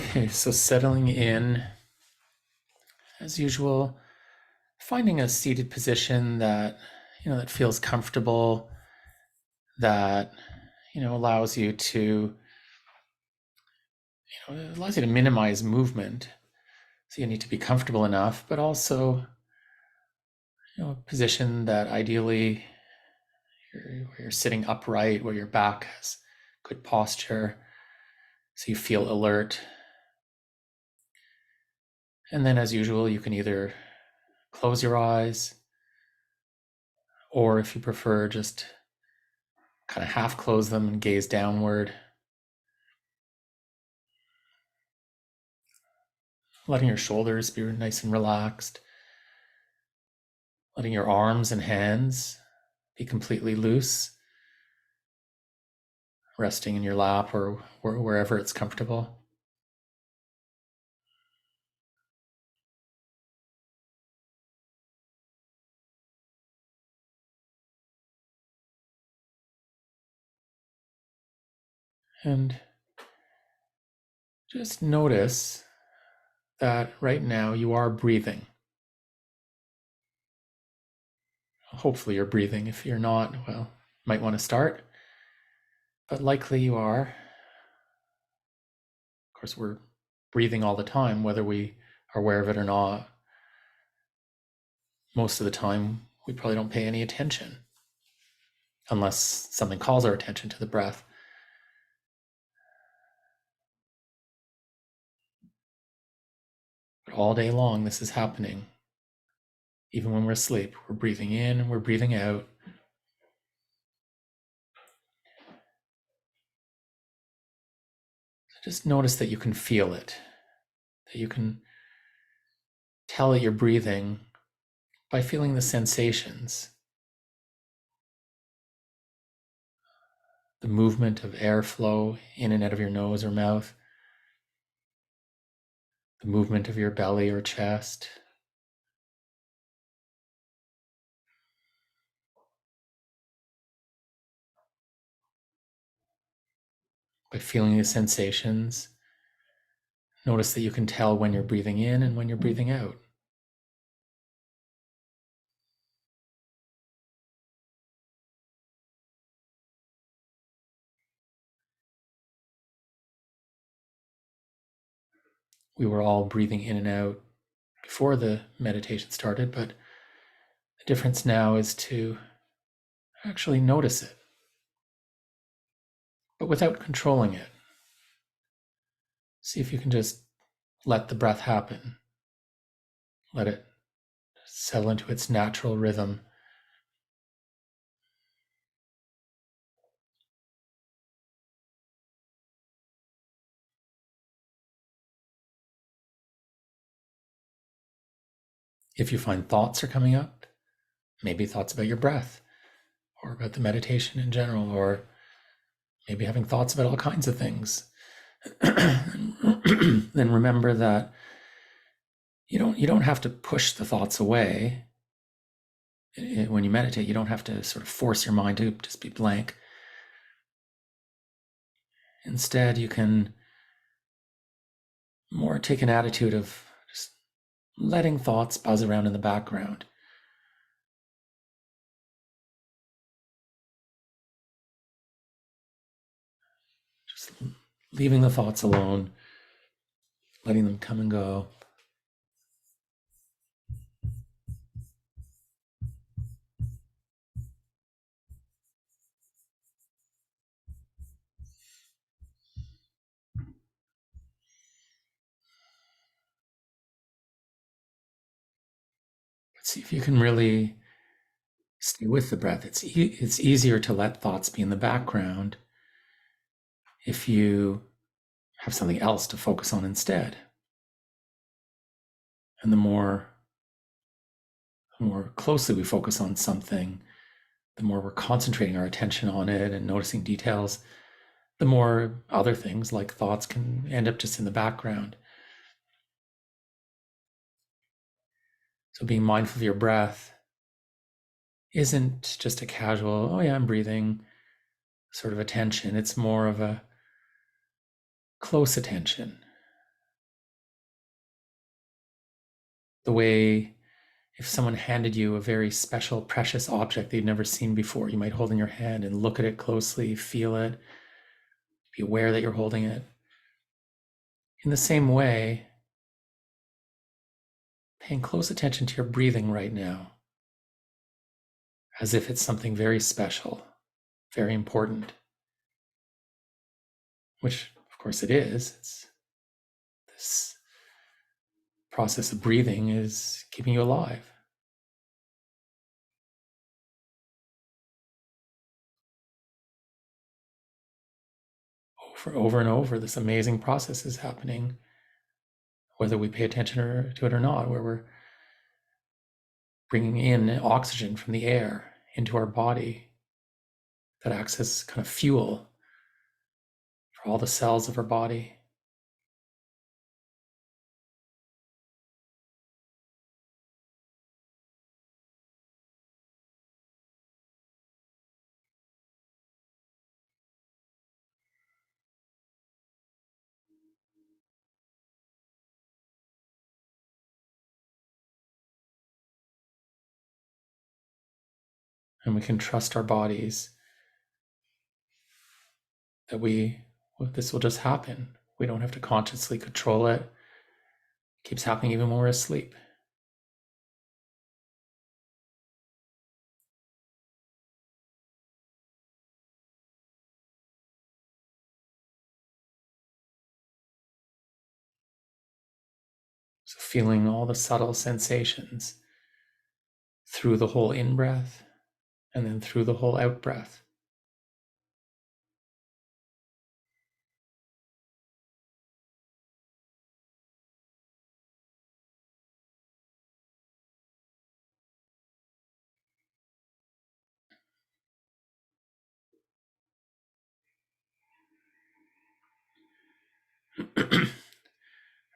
Okay, so settling in as usual, finding a seated position that that feels comfortable, that allows you to minimize movement. So you need to be comfortable enough, but also a position that ideally where you're sitting upright, where your back has good posture, so you feel alert. And then, as usual, you can either close your eyes, or if you prefer, just kind of half close them and gaze downward, letting your shoulders be nice and relaxed, letting your arms and hands be completely loose, resting in your lap or wherever it's comfortable. And just notice that right now you are breathing. Hopefully you're breathing. If you're not, well, you might want to start, but likely you are. Of course, we're breathing all the time, whether we are aware of it or not. Most of the time, we probably don't pay any attention unless something calls our attention to the breath. But all day long, this is happening. Even when we're asleep, we're breathing in and we're breathing out. So just notice that you can feel it, that you can tell that you're breathing by feeling the sensations, the movement of airflow in and out of your nose or mouth, the movement of your belly or chest. By feeling the sensations, notice that you can tell when you're breathing in and when you're breathing out. We were all breathing in and out before the meditation started, but the difference now is to actually notice it, but without controlling it. See if you can just let the breath happen. Let it settle into its natural rhythm. If you find thoughts are coming up, maybe thoughts about your breath or about the meditation in general, or maybe having thoughts about all kinds of things, then remember that you don't have to push the thoughts away. When you meditate, you don't have to sort of force your mind to just be blank. Instead, you can more take an attitude of just letting thoughts buzz around in the background. Just leaving the thoughts alone, letting them come and go. But see if you can really stay with the breath. It's easier to let thoughts be in the background if you have something else to focus on instead. And the more closely we focus on something, the more we're concentrating our attention on it and noticing details, the more other things like thoughts can end up just in the background. So being mindful of your breath isn't just a casual, oh yeah, I'm breathing sort of attention. It's more of a close attention, the way if someone handed you a very special, precious object that you'd never seen before, you might hold in your hand and look at it closely, feel it, be aware that you're holding it. In the same way, paying close attention to your breathing right now, as if it's something very special, very important, which of course it is. It's this process of breathing is keeping you alive. Over and over, this amazing process is happening, whether we pay attention to it or not, where we're bringing in oxygen from the air into our body that acts as kind of fuel for all the cells of our body. And we can trust our bodies that this will just happen. We don't have to consciously control it. It keeps happening even when we're asleep. So feeling all the subtle sensations through the whole in-breath and then through the whole out-breath.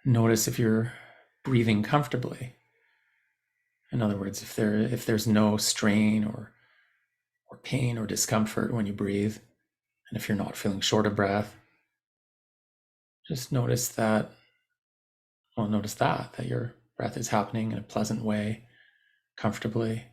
Notice if you're breathing comfortably. In other words, if there's no strain or pain or discomfort when you breathe, and if you're not feeling short of breath, just notice that your breath is happening in a pleasant way, comfortably.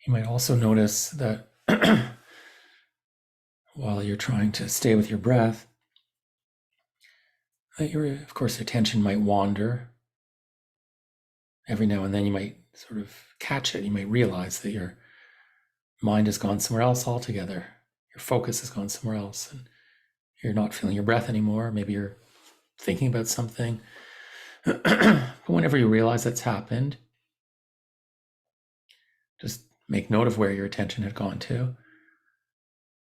You might also notice that while you're trying to stay with your breath, that of course, attention might wander. Every now and then you might sort of catch it. You might realize that your mind has gone somewhere else altogether. Your focus has gone somewhere else, and you're not feeling your breath anymore. Maybe you're thinking about something. But whenever you realize that's happened, just make note of where your attention had gone to,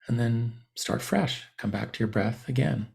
and then start fresh. Come back to your breath again.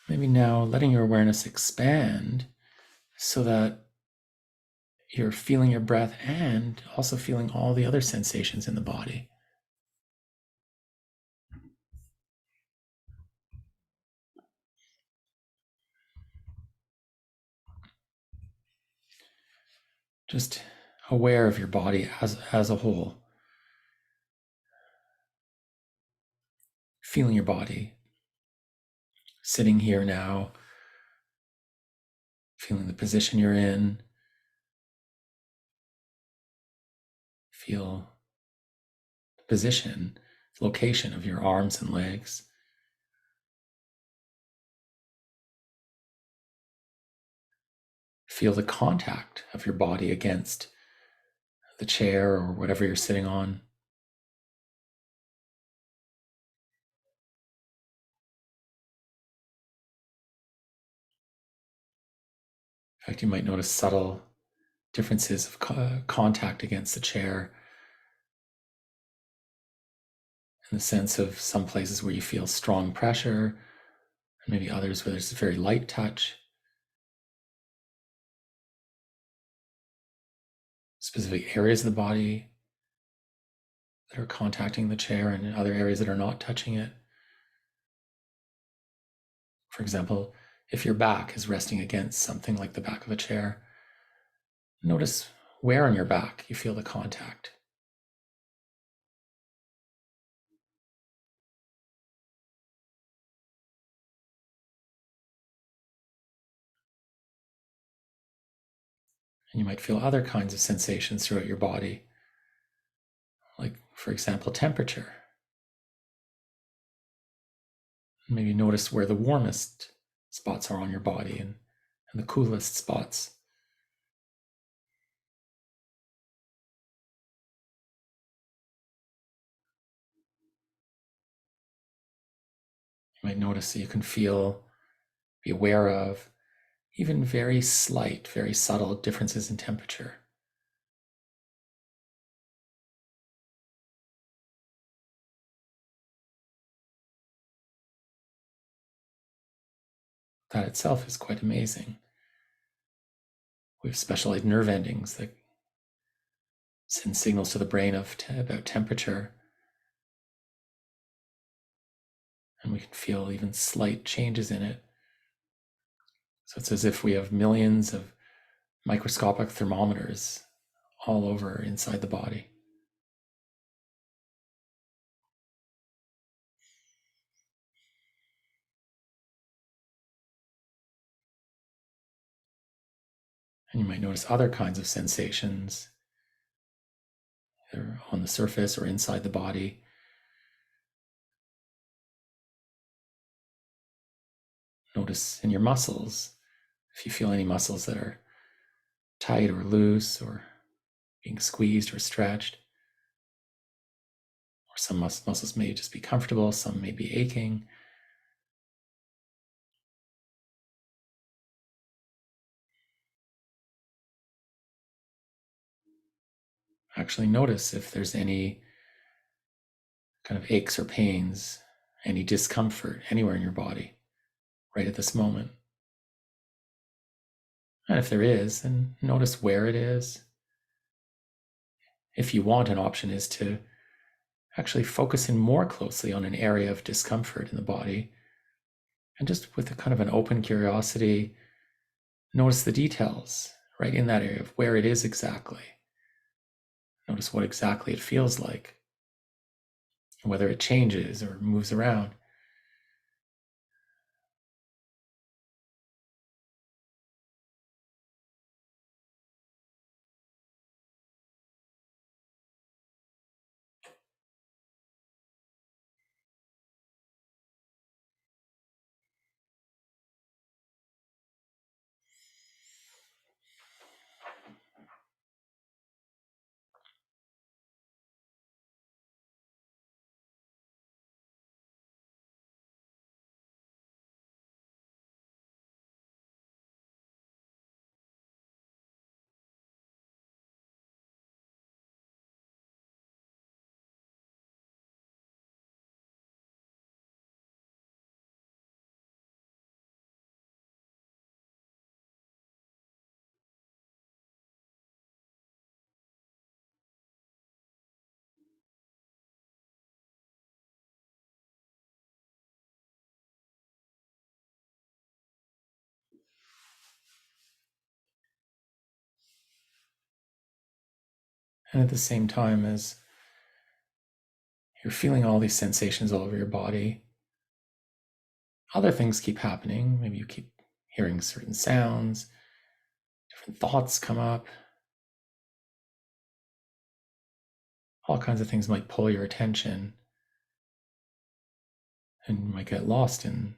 Maybe now letting your awareness expand so that you're feeling your breath and also feeling all the other sensations in the body. Just aware of your body as a whole. Feeling your body, sitting here now, feeling the position you're in. Feel the position, location of your arms and legs. Feel the contact of your body against the chair or whatever you're sitting on. In fact, you might notice subtle differences of contact against the chair, in the sense of some places where you feel strong pressure, and maybe others where there's a very light touch. Specific areas of the body that are contacting the chair and other areas that are not touching it. For example, if your back is resting against something like the back of a chair, notice where on your back you feel the contact. And you might feel other kinds of sensations throughout your body, like, for example, temperature. Maybe notice where the warmest spots are on your body and the coolest spots. You might notice that you can feel, be aware of, even very slight, very subtle differences in temperature. That itself is quite amazing. We have specialized nerve endings that send signals to the brain about temperature. And we can feel even slight changes in it. So it's as if we have millions of microscopic thermometers all over inside the body. And you might notice other kinds of sensations, either on the surface or inside the body. Notice in your muscles, if you feel any muscles that are tight or loose or being squeezed or stretched. Or some muscles may just be comfortable, some may be aching. Actually notice if there's any kind of aches or pains, any discomfort anywhere in your body right at this moment. And if there is, then notice where it is. If you want, an option is to actually focus in more closely on an area of discomfort in the body, and just with a kind of an open curiosity, notice the details right in that area of where it is exactly. Notice what exactly it feels like, whether it changes or moves around. And at the same time, as you're feeling all these sensations all over your body, other things keep happening. Maybe you keep hearing certain sounds, different thoughts come up. All kinds of things might pull your attention, and you might get lost in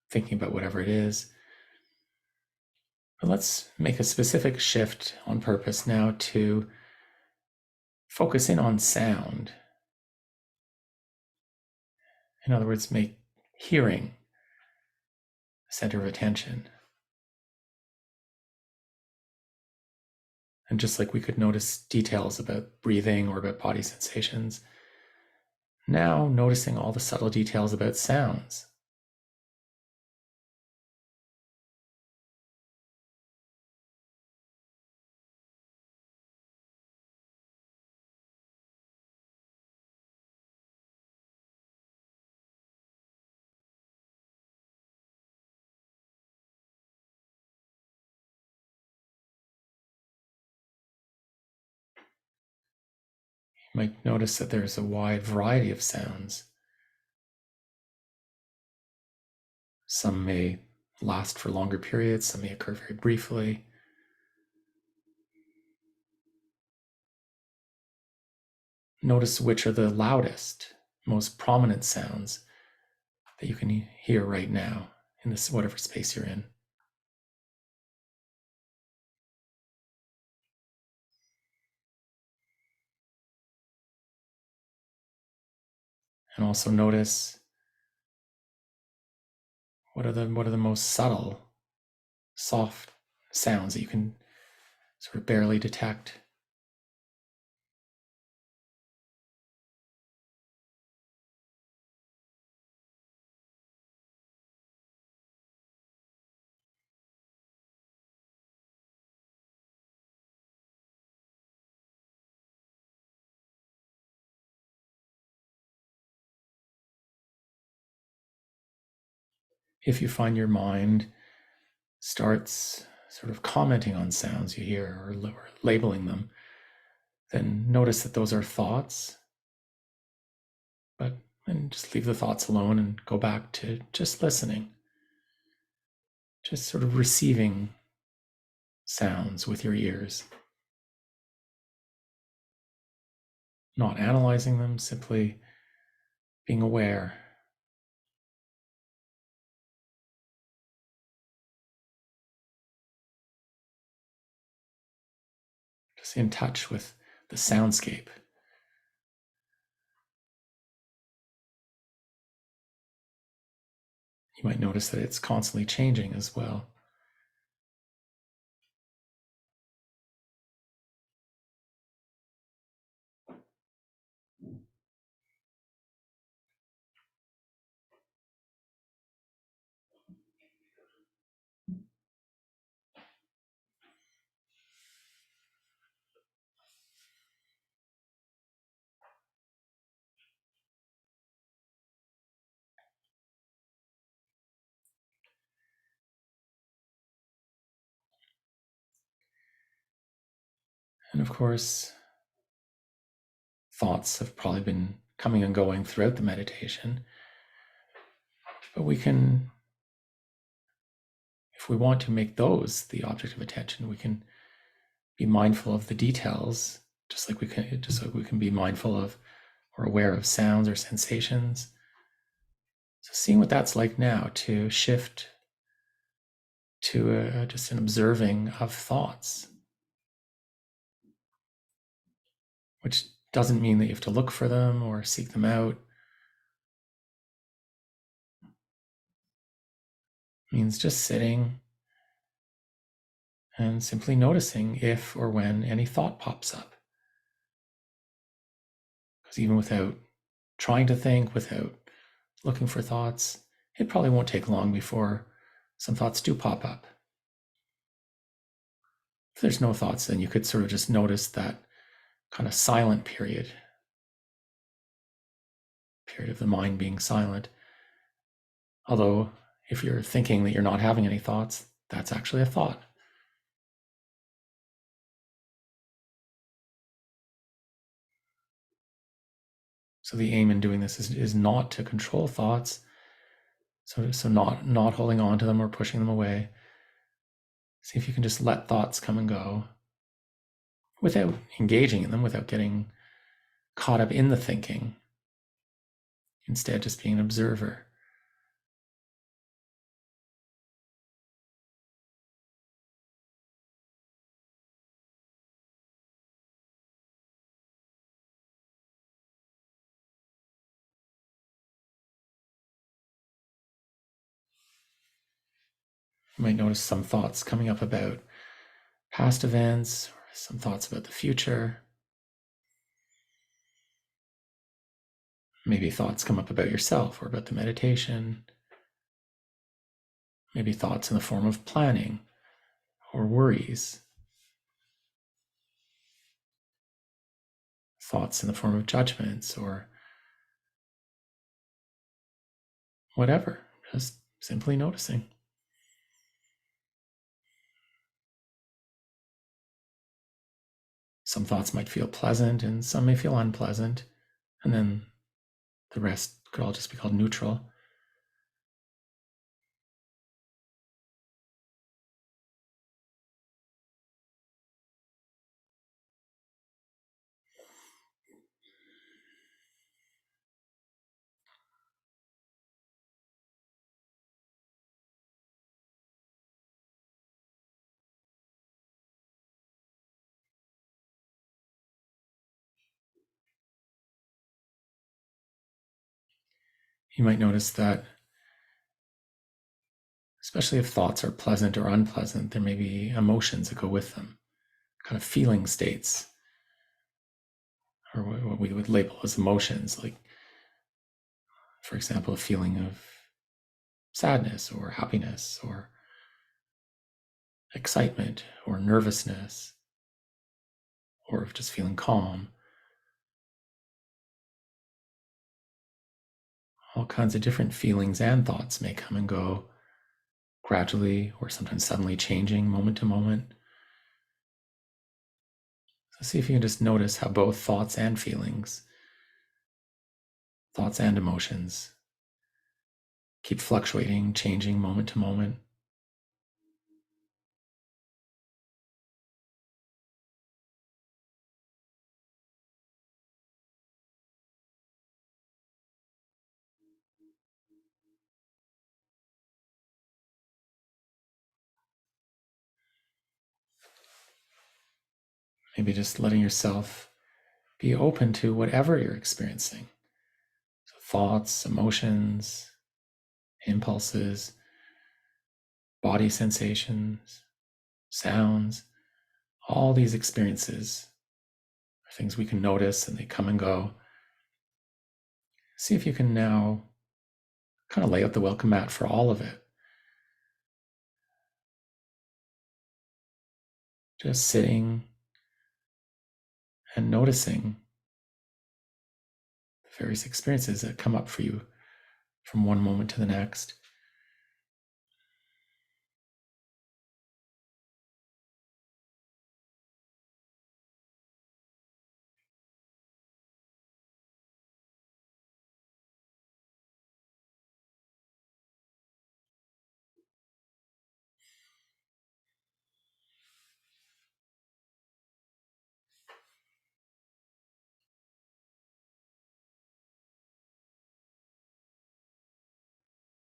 thinking about whatever it is. But let's make a specific shift on purpose now to focus in on sound. In other words, make hearing the center of attention. And just like we could notice details about breathing or about body sensations, now noticing all the subtle details about sounds. You might notice that there's a wide variety of sounds. Some may last for longer periods, some may occur very briefly. Notice which are the loudest, most prominent sounds that you can hear right now in this whatever space you're in. And also notice what are the most subtle, soft sounds that you can sort of barely detect. If you find your mind starts sort of commenting on sounds you hear or labeling them, then notice that those are thoughts, but then just leave the thoughts alone and go back to just listening, just sort of receiving sounds with your ears, not analyzing them, simply being aware. Just in touch with the soundscape. You might notice that it's constantly changing as well. And of course, thoughts have probably been coming and going throughout the meditation. But we can, if we want to make those the object of attention, we can be mindful of the details, just like we can be mindful of or aware of sounds or sensations. So seeing what that's like now, to shift to just an observing of thoughts, which doesn't mean that you have to look for them or seek them out. It means just sitting and simply noticing if or when any thought pops up. Because even without trying to think, without looking for thoughts, it probably won't take long before some thoughts do pop up. If there's no thoughts, then you could sort of just notice that kind of silent period of the mind being silent. Although if you're thinking that you're not having any thoughts, that's actually a thought. So the aim in doing this is not to control thoughts. So not holding on to them or pushing them away. See if you can just let thoughts come and go without engaging in them, without getting caught up in the thinking. Instead, just being an observer. You might notice some thoughts coming up about past events, or some thoughts about the future. Maybe thoughts come up about yourself or about the meditation. Maybe thoughts in the form of planning or worries. Thoughts in the form of judgments or whatever. Just simply noticing. Some thoughts might feel pleasant and some may feel unpleasant. And then the rest could all just be called neutral. You might notice that, especially if thoughts are pleasant or unpleasant, there may be emotions that go with them, kind of feeling states, or what we would label as emotions, like, for example, a feeling of sadness or happiness or excitement or nervousness, or of just feeling calm. All kinds of different feelings and thoughts may come and go gradually or sometimes suddenly changing moment to moment. So see if you can just notice how both thoughts and feelings, thoughts and emotions keep fluctuating, changing moment to moment. Maybe just letting yourself be open to whatever you're experiencing. So thoughts, emotions, impulses, body sensations, sounds, all these experiences are things we can notice and they come and go. See if you can now kind of lay out the welcome mat for all of it. Just sitting and noticing the various experiences that come up for you from one moment to the next.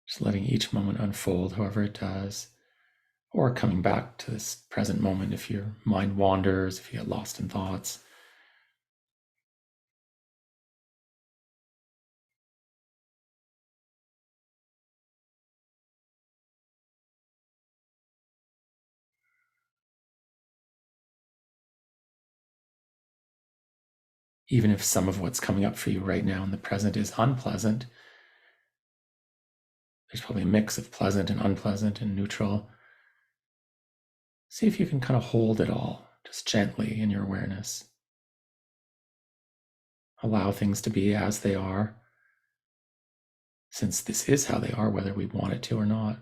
Just letting each moment unfold however it does, or coming back to this present moment if your mind wanders, if you get lost in thoughts. Even if some of what's coming up for you right now in the present is unpleasant, there's probably a mix of pleasant and unpleasant and neutral. See if you can kind of hold it all just gently in your awareness. Allow things to be as they are, since this is how they are, whether we want it to or not.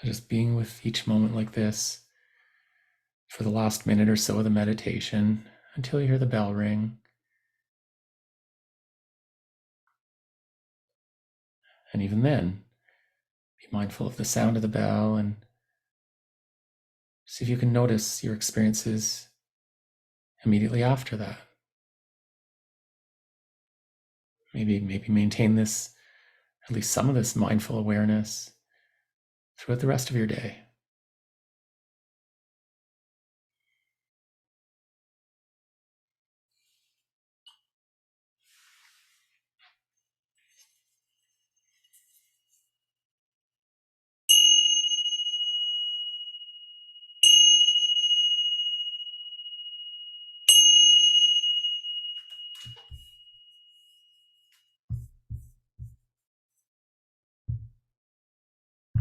Just being with each moment like this for the last minute or so of the meditation until you hear the bell ring. And even then, be mindful of the sound of the bell and see if you can notice your experiences immediately after that. Maybe maintain this, at least some of this mindful awareness throughout the rest of your day.